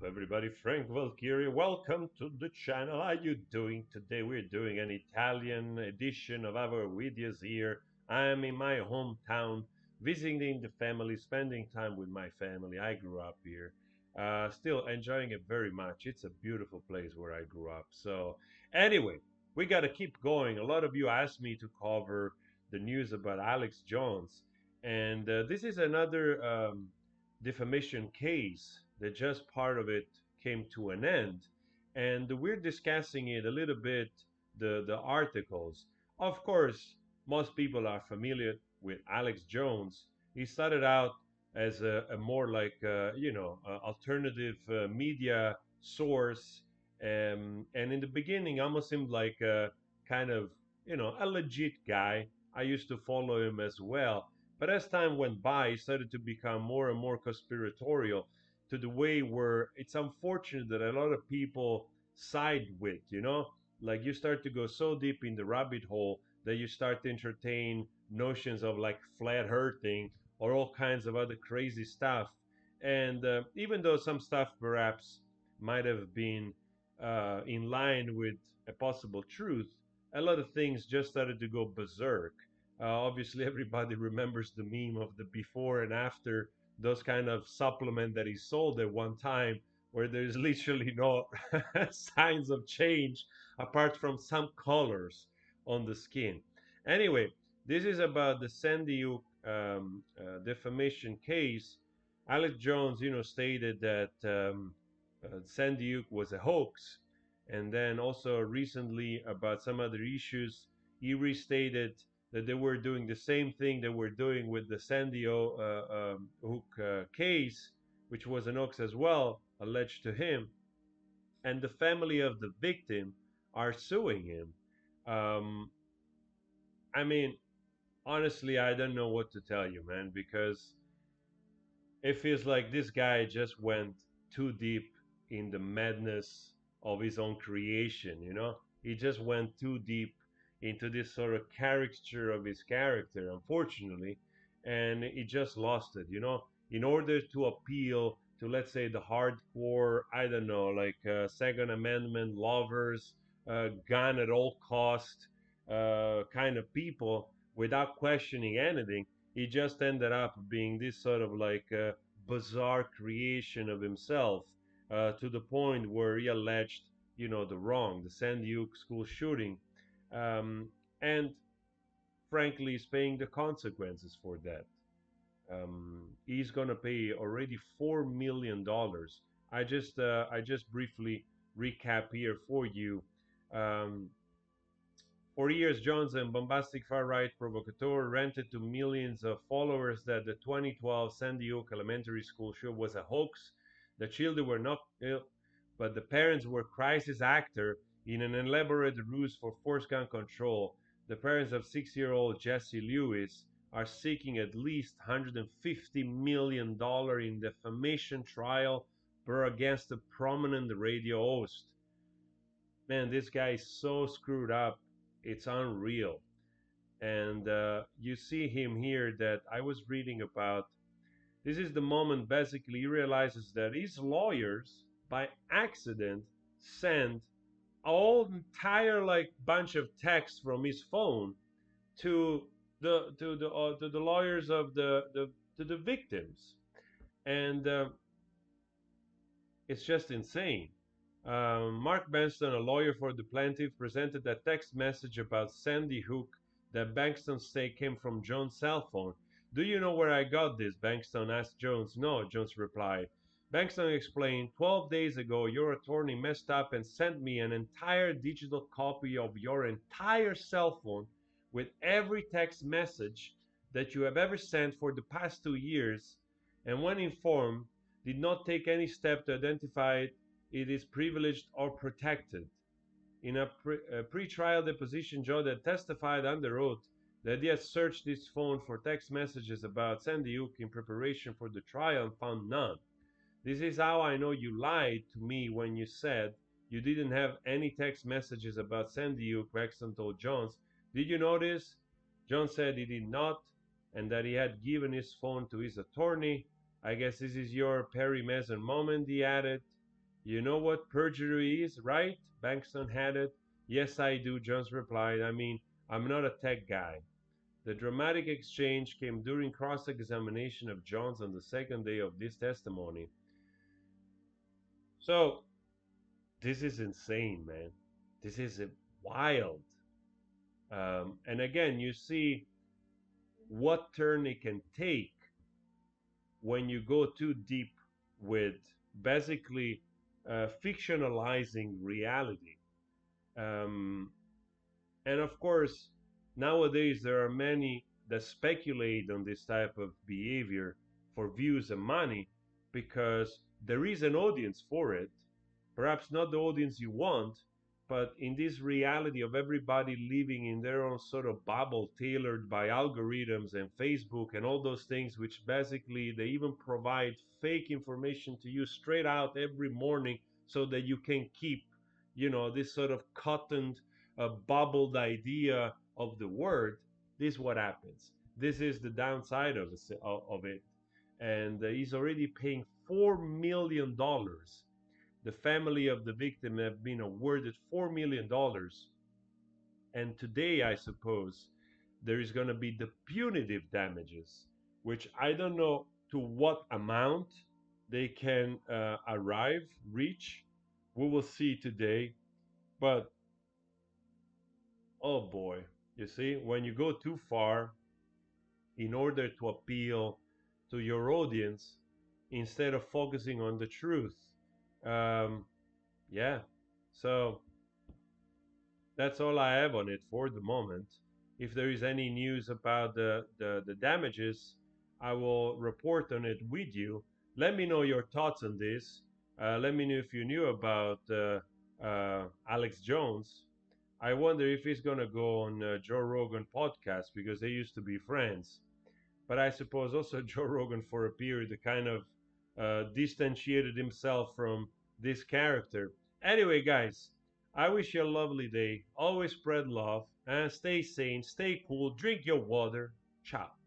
everybody? Frank Valkyrie. Welcome to the channel. How you doing today? We're doing an Italian edition of our videos here. I'm in my hometown, visiting the family, spending time with my family. I grew up here. Still enjoying it very much. It's a beautiful place where I grew up. So, anyway, we got to keep going. A lot of you asked me to cover the news about Alex Jones, and this is another defamation case that just part of it came to an end, and we're discussing it a little bit, the articles. Of course, most people are familiar with Alex Jones. He started out as a more like alternative media source, and in the beginning almost seemed like a kind of a legit guy. I used to follow him as well, but as time went by, it started to become more and more conspiratorial, to the way where it's unfortunate that a lot of people side with, like you start to go so deep in the rabbit hole that you start to entertain notions of like flat earthing or all kinds of other crazy stuff. And even though some stuff perhaps might have been in line with a possible truth, a lot of things just started to go berserk. Obviously, everybody remembers the meme of the before and after those kind of supplement that he sold at one time, where there's literally no signs of change apart from some colors on the skin. Anyway, this is about the Sandy Hook defamation case. Alex Jones, stated that Sandy Hook was a hoax, and then also recently about some other issues, he restated that they were doing the same thing they were doing with the Sandy Hook case, which was an hoax as well, alleged to him, and the family of the victim are suing him. Um, I mean, honestly, I don't know what to tell you, man, because it feels like this guy just went too deep in the madness of his own creation, He just went too deep into this sort of caricature of his character, unfortunately, and he just lost it, In order to appeal to, let's say, the hardcore, I don't know, like Second Amendment lovers, gun at all cost kind of people, without questioning anything, he just ended up being this sort of like bizarre creation of himself, to the point where he alleged, the wrong, the Sandy Hook school shooting, um, and frankly is paying the consequences for that. He's gonna pay already $4 million. I just briefly recap here for you. Um, for years, Johnson, bombastic far-right provocateur, ranted to millions of followers that the 2012 Sandy Hook Elementary School shoot was a hoax. The children were not ill, but the parents were crisis actor in an elaborate ruse for forced gun control. The parents of 6-year-old Jesse Lewis are seeking at least $150 million in defamation trial brought against a prominent radio host. Man, this guy is so screwed up. It's unreal. And you see him here that I was reading about. This is the moment basically he realizes that his lawyers, by accident, sent a whole entire like bunch of texts from his phone to the lawyers of the victims, and it's just insane. Mark Benston, a lawyer for the plaintiff, presented a text message about Sandy Hook that Bankston say came from Jones' cell phone. "Do you know where I got this?" Bankston asked Jones. "No," Jones replied. Bankston explained, "12 days ago, your attorney messed up and sent me an entire digital copy of your entire cell phone with every text message that you have ever sent for the past 2 years, and when informed, did not take any step to identify it is privileged or protected." In a pre-trial deposition, Joe that testified under oath that he had searched his phone for text messages about Sandy Hook in preparation for the trial and found none. "This is how I know you lied to me when you said you didn't have any text messages about Sandy Hook," Braxton told Jones. "Did you notice?" Jones said he did not, and that he had given his phone to his attorney. "I guess this is your Perry Mason moment," he added. You know what perjury is, right? Bankston had it. Yes, I do, Jones replied. I mean, I'm not a tech guy. The dramatic exchange came during cross examination of Jones on the second day of this testimony. So, this is insane, man. This is wild. And again, you see what turn it can take when you go too deep with basically fictionalizing reality. Um, and of course, nowadays there are many that speculate on this type of behavior for views and money because there is an audience for it. Perhaps not the audience you want, but in this reality of everybody living in their own sort of bubble tailored by algorithms and Facebook and all those things, which basically they even provide fake information to you straight out every morning so that you can keep, this sort of cottoned, bubbled idea of the word. This is what happens. This is the downside of it. And he's already paying $4 million. The family of the victim have been awarded $4 million. And today, I suppose, there is going to be the punitive damages, which I don't know to what amount they can reach. We will see today. But oh boy, you see, when you go too far in order to appeal to your audience instead of focusing on the truth, um, yeah. So that's all I have on it for the moment. If there is any news about the damages, I will report on it with you. Let me know your thoughts on this. Let me know if you knew about Alex Jones. I wonder if he's going to go on Joe Rogan podcast because they used to be friends. But I suppose also Joe Rogan, for a period, kind of distantiated himself from this character. Anyway, guys, I wish you a lovely day. Always spread love and stay sane, stay cool, drink your water. Ciao.